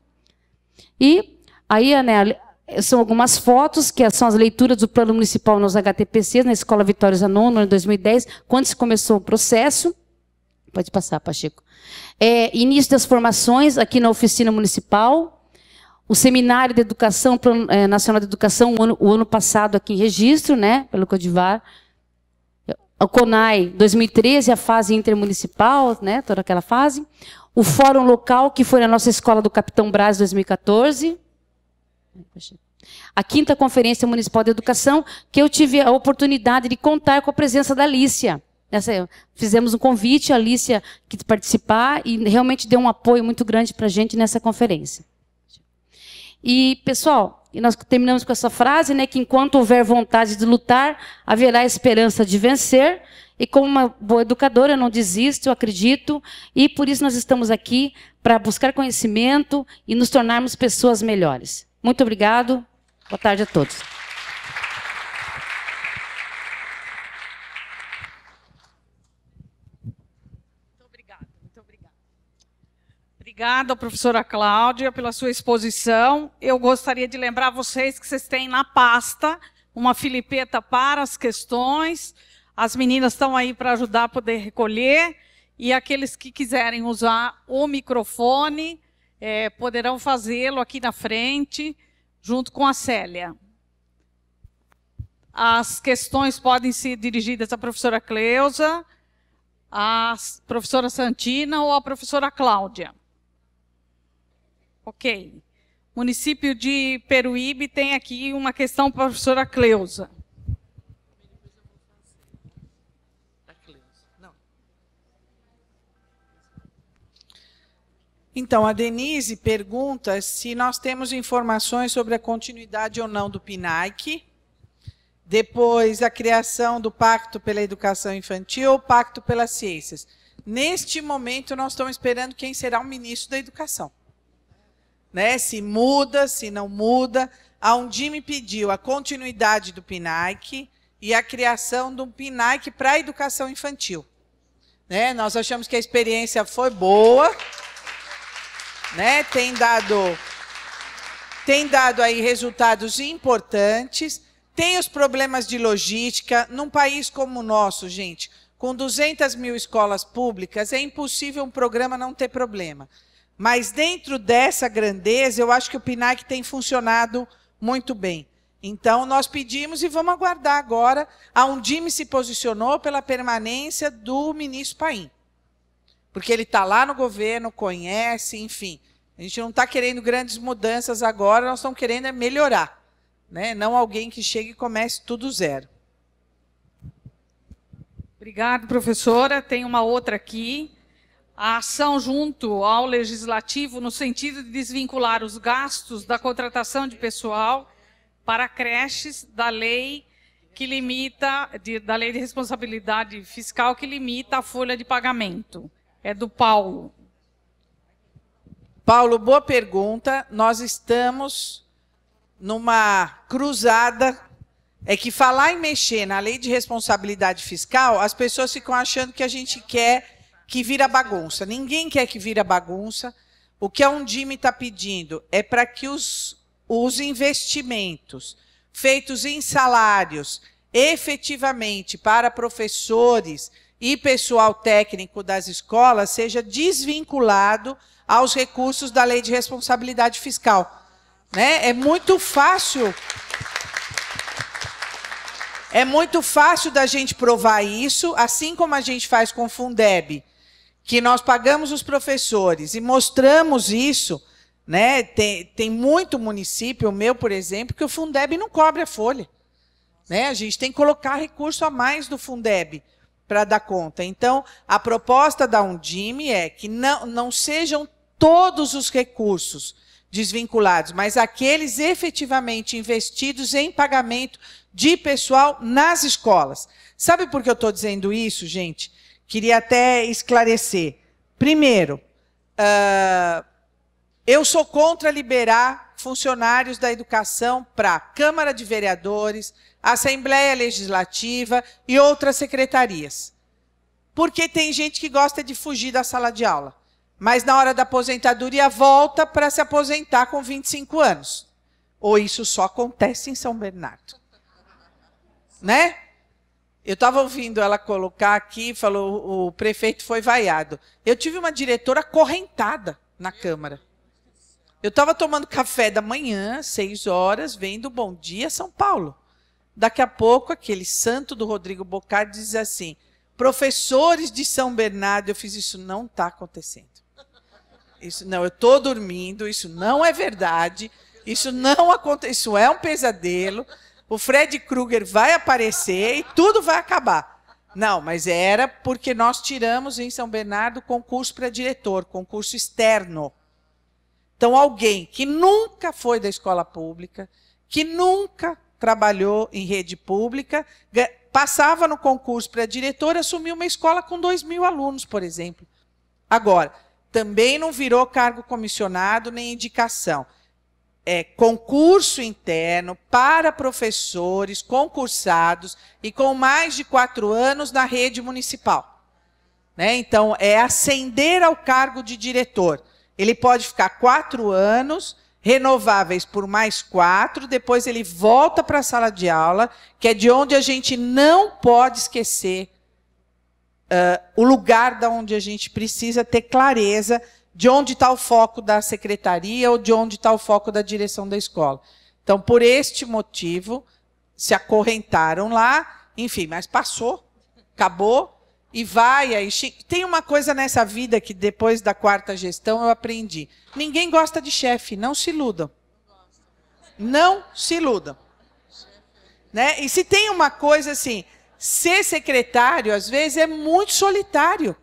E aí, né, são algumas fotos, que são as leituras do Plano Municipal nos HTPCs, na Escola Vitória Zanon, no ano 2010, quando se começou o processo. Pode passar, Pacheco. Início das formações aqui na Oficina Municipal. O Seminário de Educação, Nacional de Educação, o ano passado aqui em Registro, né, pelo Codivar. O CONAI, 2013, a fase intermunicipal, né, toda aquela fase. O Fórum Local, que foi na nossa Escola do Capitão Braz, 2014. A 5ª Conferência Municipal de Educação, que eu tive a oportunidade de contar com a presença da Alicia. Fizemos um convite, a Alicia quis participar e realmente deu um apoio muito grande para a gente nessa conferência. E, pessoal, nós terminamos com essa frase, né, que enquanto houver vontade de lutar, haverá esperança de vencer. E como uma boa educadora, eu não desisto, eu acredito. E por isso nós estamos aqui para buscar conhecimento e nos tornarmos pessoas melhores. Muito obrigado. Boa tarde a todos. Obrigada, professora Cláudia, pela sua exposição. Eu gostaria de lembrar vocês que vocês têm na pasta uma filipeta para as questões. As meninas estão aí para ajudar a poder recolher. E aqueles que quiserem usar o microfone, poderão fazê-lo aqui na frente, junto com a Célia. As questões podem ser dirigidas à professora Cleusa, à professora Santina ou à professora Cláudia. Ok. Município de Peruíbe tem aqui uma questão para a professora Cleusa. Então, a Denise pergunta se nós temos informações sobre a continuidade ou não do PNAEC. depois a criação do Pacto pela Educação Infantil, o Pacto pelas Ciências. Neste momento, nós estamos esperando quem será o ministro da Educação. Né? Se muda, se não muda. A Undime pediu a continuidade do PNAEC e a criação de um PNAEC para a educação infantil. Né? Nós achamos que a experiência foi boa, né? Tem dado aí resultados importantes, tem os problemas de logística. Num país como o nosso, gente, com 200 mil escolas públicas, é impossível um programa não ter problema. Mas dentro dessa grandeza, eu acho que o PNAEC tem funcionado muito bem. Então, nós pedimos e vamos aguardar agora. A Undime se posicionou pela permanência do ministro Paim. Porque ele está lá no governo, conhece, enfim. A gente não está querendo grandes mudanças agora, nós estamos querendo melhorar. Né? Não alguém que chegue e comece tudo zero. Obrigada, professora. Tem uma outra aqui. A ação junto ao Legislativo no sentido de desvincular os gastos da contratação de pessoal para creches da lei que limita, da lei de responsabilidade fiscal que limita a folha de pagamento. É do Paulo. Paulo, boa pergunta. Nós estamos numa cruzada. É que falar em mexer na lei de responsabilidade fiscal, as pessoas ficam achando que a gente quer que vira bagunça. Ninguém quer que vira bagunça. O que a Undime está pedindo é para que os investimentos feitos em salários efetivamente para professores e pessoal técnico das escolas seja desvinculado aos recursos da lei de responsabilidade fiscal. Né? É muito fácil da gente provar isso, assim como a gente faz com o Fundeb, que nós pagamos os professores e mostramos isso. Né? Tem muito município, o meu, por exemplo, que o Fundeb não cobre a folha. Né? A gente tem que colocar recurso a mais do Fundeb para dar conta. Então, a proposta da Undime é que não sejam todos os recursos desvinculados, mas aqueles efetivamente investidos em pagamento de pessoal nas escolas. Sabe por que eu estou dizendo isso, gente? Queria até esclarecer. Primeiro, eu sou contra liberar funcionários da educação para a Câmara de Vereadores, Assembleia Legislativa e outras secretarias. Porque tem gente que gosta de fugir da sala de aula, mas na hora da aposentadoria volta para se aposentar com 25 anos. Ou isso só acontece em São Bernardo. Né? Eu estava ouvindo ela colocar aqui, falou, o prefeito foi vaiado. Eu tive uma diretora acorrentada na Câmara. Eu estava tomando café da manhã, 6 horas, vendo Bom Dia São Paulo. Daqui a pouco, aquele santo do Rodrigo Bocardi diz assim, professores de São Bernardo, eu fiz isso, não está acontecendo. Isso não, eu estou dormindo, isso não é verdade, isso não acontece, isso é um pesadelo. O Fred Krueger vai aparecer e tudo vai acabar. Não, mas era porque nós tiramos em São Bernardo concurso para diretor, concurso externo. Então, alguém que nunca foi da escola pública, que nunca trabalhou em rede pública, passava no concurso para diretor, assumiu uma escola com 2.000 alunos, por exemplo. Agora, também não virou cargo comissionado nem indicação. É concurso interno para professores concursados e com mais de 4 anos na rede municipal. Né? Então, é ascender ao cargo de diretor. Ele pode ficar 4 anos, renováveis por mais 4, depois ele volta para a sala de aula, que é de onde a gente não pode esquecer o lugar da onde a gente precisa ter clareza de onde está o foco da secretaria ou de onde está o foco da direção da escola. Então, por este motivo, se acorrentaram lá, enfim, mas passou, acabou, e vai aí. Tem uma coisa nessa vida que depois da 4ª gestão eu aprendi. Ninguém gosta de chefe, não se iludam. Não se iludam. Né? E se tem uma coisa assim, ser secretário, às vezes, é muito solitário.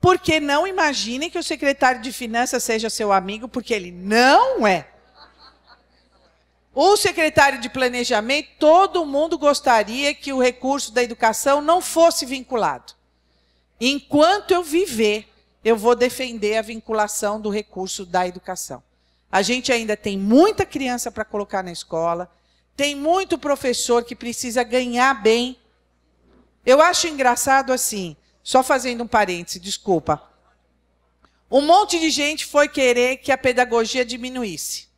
Porque não imaginem que o secretário de Finanças seja seu amigo, porque ele não é. O secretário de Planejamento, todo mundo gostaria que o recurso da educação não fosse vinculado. Enquanto eu viver, eu vou defender a vinculação do recurso da educação. A gente ainda tem muita criança para colocar na escola, tem muito professor que precisa ganhar bem. Eu acho engraçado assim, só fazendo um parêntese, desculpa. Um monte de gente foi querer que a pedagogia diminuísse.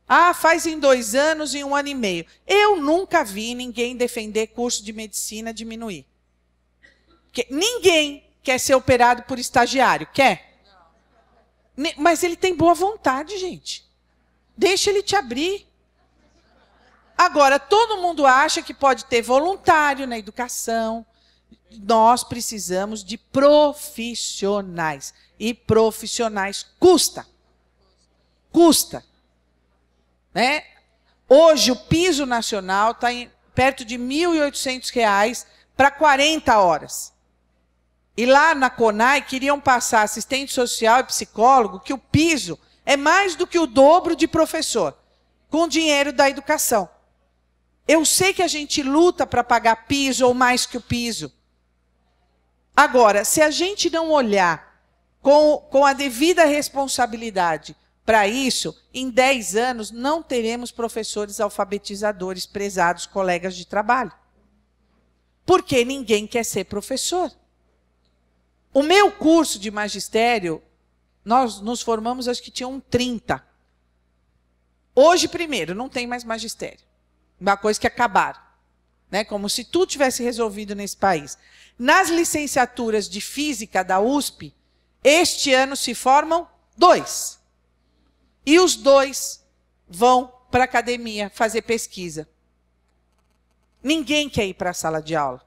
Ah, faz em 2 anos e 1 ano e meio. Eu nunca vi ninguém defender curso de medicina diminuir. Porque ninguém quer ser operado por estagiário, quer? Mas ele tem boa vontade, gente. Deixa ele te abrir. Agora, todo mundo acha que pode ter voluntário na educação. Nós precisamos de profissionais. E profissionais custa. Custa. Né? Hoje, o piso nacional está perto de R$ 1.800 para 40 horas. E lá na CONAI queriam passar assistente social e psicólogo, que o piso é mais do que o dobro de professor, com dinheiro da educação. Eu sei que a gente luta para pagar piso ou mais que o piso. Agora, se a gente não olhar com a devida responsabilidade para isso, em 10 anos não teremos professores alfabetizadores, prezados colegas de trabalho. Porque ninguém quer ser professor. O meu curso de magistério, nós nos formamos, acho que tinham 30. Hoje, primeiro, não tem mais magistério. Uma coisa que acabaram. Né? Como se tudo tivesse resolvido nesse país. Nas licenciaturas de Física da USP, este ano se formam 2. E os 2 vão para a academia fazer pesquisa. Ninguém quer ir para a sala de aula.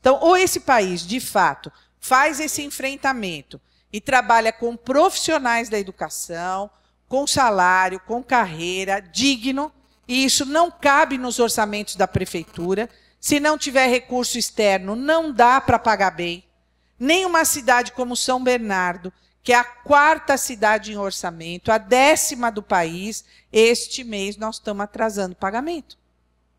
Então, ou esse país, de fato, faz esse enfrentamento e trabalha com profissionais da educação, com salário, com carreira, digno, e isso não cabe nos orçamentos da prefeitura. Se não tiver recurso externo, não dá para pagar bem. Nem uma cidade como São Bernardo, que é a 4ª cidade em orçamento, a 10ª do país, este mês nós estamos atrasando o pagamento.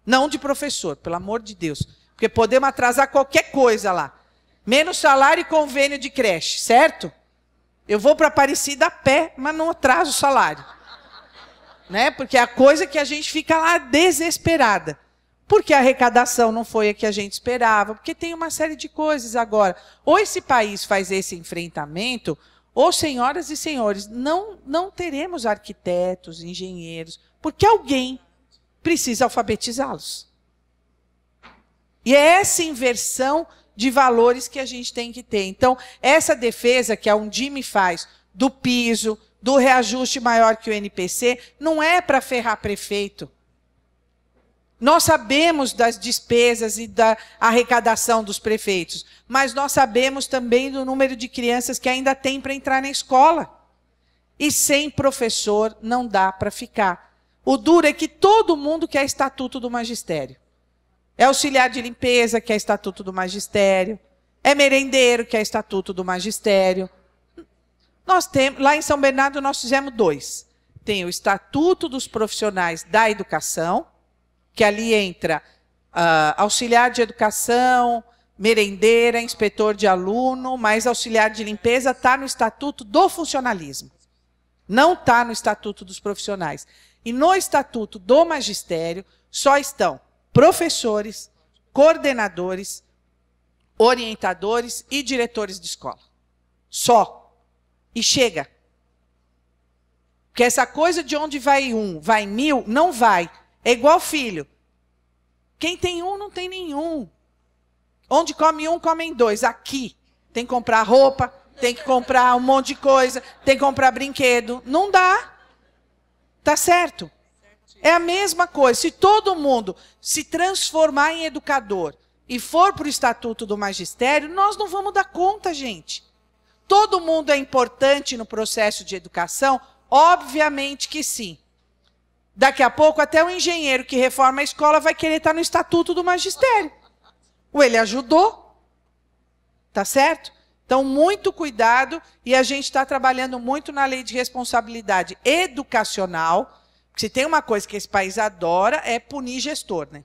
Não de professor, pelo amor de Deus. Porque podemos atrasar qualquer coisa lá. Menos salário e convênio de creche, certo? Eu vou para Aparecida a pé, mas não atraso o salário. Né? Porque é a coisa que a gente fica lá desesperada. Porque a arrecadação não foi a que a gente esperava. Porque tem uma série de coisas agora. Ou esse país faz esse enfrentamento, ou, senhoras e senhores, não teremos arquitetos, engenheiros, porque alguém precisa alfabetizá-los. E é essa inversão de valores que a gente tem que ter. Então, essa defesa que a Undime faz do piso, do reajuste maior que o NPC, não é para ferrar prefeito. Nós sabemos das despesas e da arrecadação dos prefeitos, mas nós sabemos também do número de crianças que ainda tem para entrar na escola. E sem professor não dá para ficar. O duro é que todo mundo quer estatuto do magistério. É auxiliar de limpeza, que é estatuto do magistério. É merendeiro, que é estatuto do magistério. Nós temos, lá em São Bernardo nós fizemos 2. Tem o estatuto dos profissionais da educação, que ali entra auxiliar de educação, merendeira, inspetor de aluno, mas auxiliar de limpeza está no estatuto do funcionalismo. Não está no estatuto dos profissionais. E no estatuto do magistério só estão professores, coordenadores, orientadores e diretores de escola. Só. E chega. Porque essa coisa de onde vai 1, vai 1000, não vai. É igual filho. Quem tem 1 não tem nenhum. Onde come 1, comem 2. Aqui tem que comprar roupa, tem que comprar um monte de coisa, tem que comprar brinquedo. Não dá. Tá certo? É a mesma coisa. Se todo mundo se transformar em educador e for para o estatuto do magistério, nós não vamos dar conta, gente. Todo mundo é importante no processo de educação? Obviamente que sim. Daqui a pouco, até o engenheiro que reforma a escola vai querer estar no estatuto do magistério. Ou ele ajudou. Tá certo? Então, muito cuidado. E a gente está trabalhando muito na lei de responsabilidade educacional Se tem uma coisa que esse país adora, é punir gestor, né?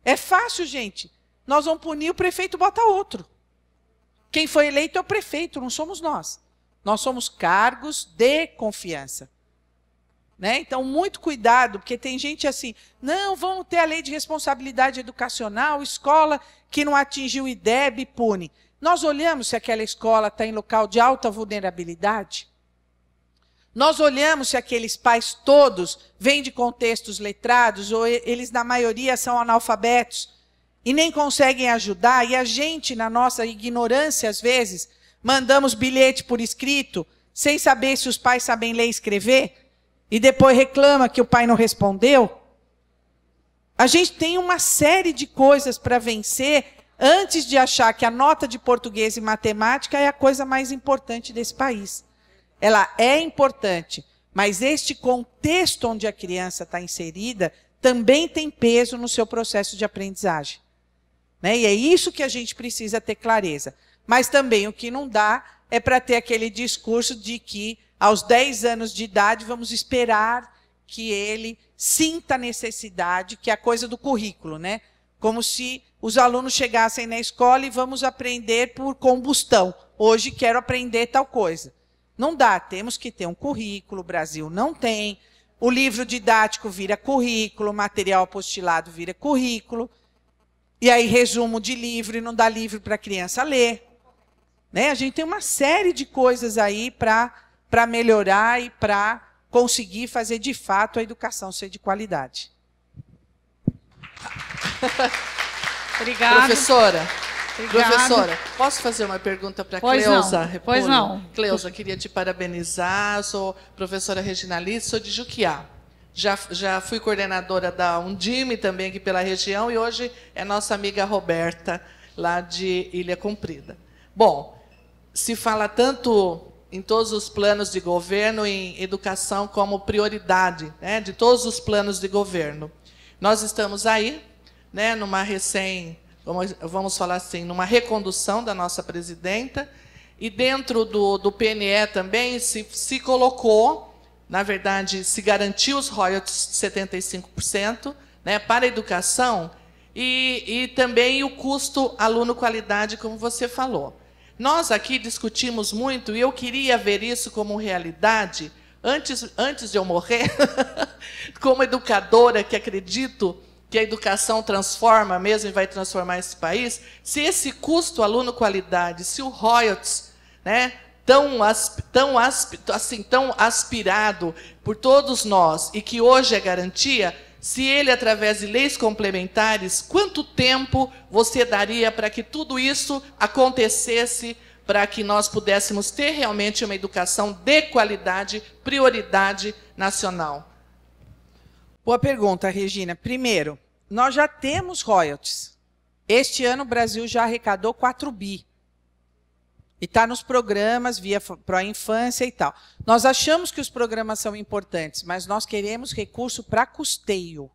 É fácil, gente. Nós vamos punir, o prefeito bota outro. Quem foi eleito é o prefeito, não somos nós. Nós somos cargos de confiança. Né? Então, muito cuidado, porque tem gente assim, não, vamos ter a lei de responsabilidade educacional, escola que não atingiu o IDEB, pune. Nós olhamos se aquela escola está em local de alta vulnerabilidade? Nós olhamos se aqueles pais todos vêm de contextos letrados, ou eles, na maioria, são analfabetos, e nem conseguem ajudar, e a gente, na nossa ignorância, às vezes, mandamos bilhete por escrito, sem saber se os pais sabem ler e escrever, e depois reclama que o pai não respondeu. A gente tem uma série de coisas para vencer antes de achar que a nota de português e matemática é a coisa mais importante desse país. Ela é importante, mas este contexto onde a criança está inserida também tem peso no seu processo de aprendizagem. Né? E é isso que a gente precisa ter clareza. Mas também o que não dá é para ter aquele discurso de que aos 10 anos de idade vamos esperar que ele sinta a necessidade, que é a coisa do currículo, né? Como se os alunos chegassem na escola e vamos aprender por combustão. Hoje quero aprender tal coisa. Não dá, temos que ter um currículo, o Brasil não tem. O livro didático vira currículo, o material apostilado vira currículo. E aí resumo de livro e não dá livro para a criança ler. Né? A gente tem uma série de coisas aí para melhorar e para conseguir fazer de fato a educação ser de qualidade. Obrigada. Professora, posso fazer uma pergunta para a Cleusa? Pois não. Cleusa, queria te parabenizar. Sou professora Regina Liz, sou de Juquiá. Já fui coordenadora da Undime também aqui pela região e hoje é nossa amiga Roberta, lá de Ilha Comprida. Bom, se fala tanto em todos os planos de governo, em educação como prioridade, né, de todos os planos de governo. Nós estamos aí, né, vamos falar assim, numa recondução da nossa presidenta, e dentro do PNE também se colocou, na verdade, se garantiu os royalties de 75%, né, para a educação, e também o custo aluno-qualidade, como você falou. Nós aqui discutimos muito, e eu queria ver isso como realidade, antes de eu morrer, como educadora, que acredito que a educação transforma mesmo e vai transformar esse país, se esse custo aluno-qualidade, se o royalties, né, tão aspirado por todos nós, e que hoje é garantia, se ele, através de leis complementares, quanto tempo você daria para que tudo isso acontecesse, para que nós pudéssemos ter realmente uma educação de qualidade, prioridade nacional? Boa pergunta, Regina. Primeiro, nós já temos royalties. Este ano o Brasil já arrecadou 4 bi. E está nos programas, via pró-infância e tal. Nós achamos que os programas são importantes, mas nós queremos recurso para custeio.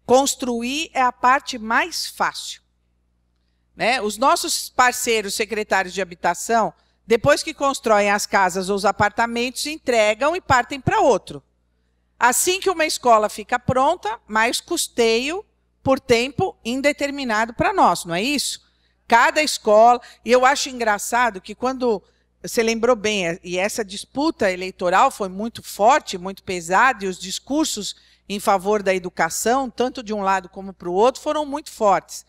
Construir é a parte mais fácil. Né? Os nossos parceiros secretários de habitação, depois que constroem as casas ou os apartamentos, entregam e partem para outro. Assim que uma escola fica pronta, mais custeio por tempo indeterminado para nós, não é isso? Cada escola, e eu acho engraçado que quando, você lembrou bem, e essa disputa eleitoral foi muito forte, muito pesada, e os discursos em favor da educação, tanto de um lado como para o outro, foram muito fortes.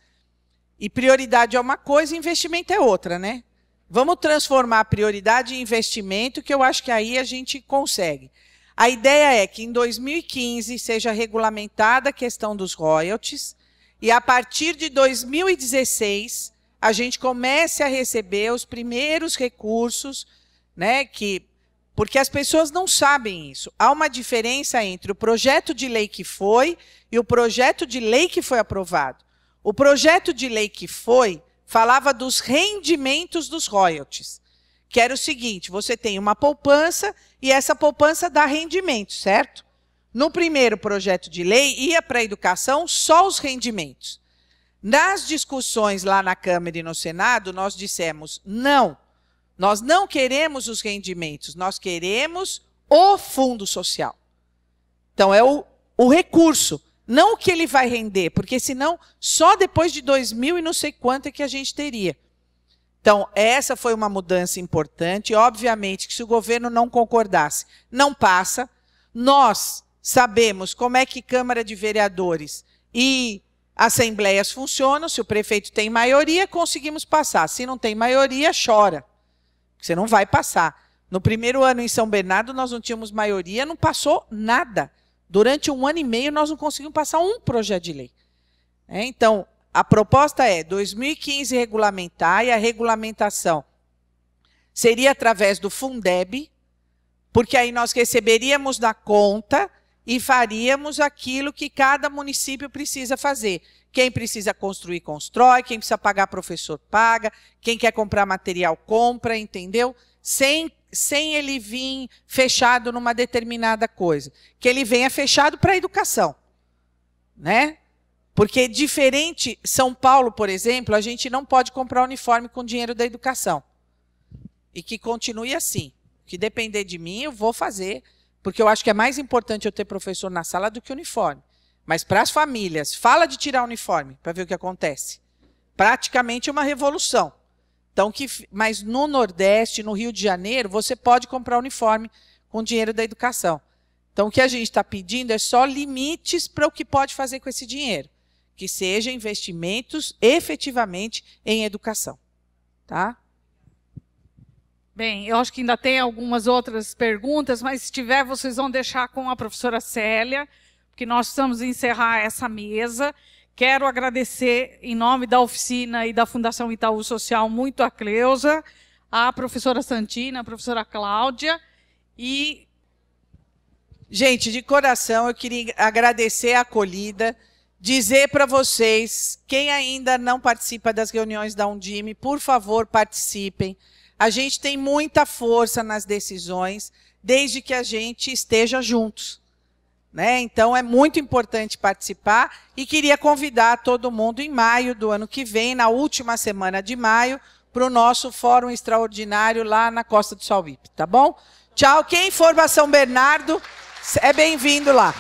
E prioridade é uma coisa, investimento é outra, né? Vamos transformar a prioridade em investimento, que eu acho que aí a gente consegue. A ideia é que em 2015 seja regulamentada a questão dos royalties, e a partir de 2016 a gente comece a receber os primeiros recursos, né, porque as pessoas não sabem isso. Há uma diferença entre o projeto de lei que foi e o projeto de lei que foi aprovado. O projeto de lei que foi falava dos rendimentos dos royalties, que era o seguinte, você tem uma poupança e essa poupança dá rendimento, certo? No primeiro projeto de lei, ia para a educação só os rendimentos. Nas discussões lá na Câmara e no Senado, nós dissemos, não, nós não queremos os rendimentos, nós queremos o fundo social. Então, é o recurso, não o que ele vai render, porque senão só depois de 2000 e não sei quanto é que a gente teria. Então, essa foi uma mudança importante. Obviamente que se o governo não concordasse, não passa. Nós sabemos como é que Câmara de Vereadores e assembleias funcionam. Se o prefeito tem maioria, conseguimos passar. Se não tem maioria, chora. Você não vai passar. No primeiro ano em São Bernardo, nós não tínhamos maioria, não passou nada. Durante 1 ano e meio, nós não conseguimos passar um projeto de lei. Então, a proposta é 2015 regulamentar, e a regulamentação seria através do Fundeb, porque aí nós receberíamos na conta e faríamos aquilo que cada município precisa fazer. Quem precisa construir, constrói. Quem precisa pagar professor, paga. Quem quer comprar material, compra, entendeu? Sem ele vir fechado numa determinada coisa. Que ele venha fechado para a educação. Né? Porque diferente, São Paulo, por exemplo, a gente não pode comprar uniforme com dinheiro da educação. E que continue assim. Que depender de mim, eu vou fazer. Porque eu acho que é mais importante eu ter professor na sala do que uniforme. Mas para as famílias, fala de tirar o uniforme, para ver o que acontece. Praticamente uma revolução. Então, mas no Nordeste, no Rio de Janeiro, você pode comprar uniforme com dinheiro da educação. Então, o que a gente está pedindo é só limites para o que pode fazer com esse dinheiro. Que sejam investimentos efetivamente em educação. Tá? Bem, eu acho que ainda tem algumas outras perguntas, mas se tiver, vocês vão deixar com a professora Célia, porque nós precisamos encerrar essa mesa. Quero agradecer, em nome da oficina e da Fundação Itaú Social, muito a Cleusa, a professora Santina, a professora Cláudia. E, gente, de coração, eu queria agradecer a acolhida, dizer para vocês, quem ainda não participa das reuniões da Undime, por favor, participem. A gente tem muita força nas decisões, desde que a gente esteja juntos. Né? Então, é muito importante participar e queria convidar todo mundo em maio do ano que vem, na última semana de maio, para o nosso fórum extraordinário lá na Costa do Sauípe, tá bom? Tchau. Quem for para São Bernardo, é bem-vindo lá.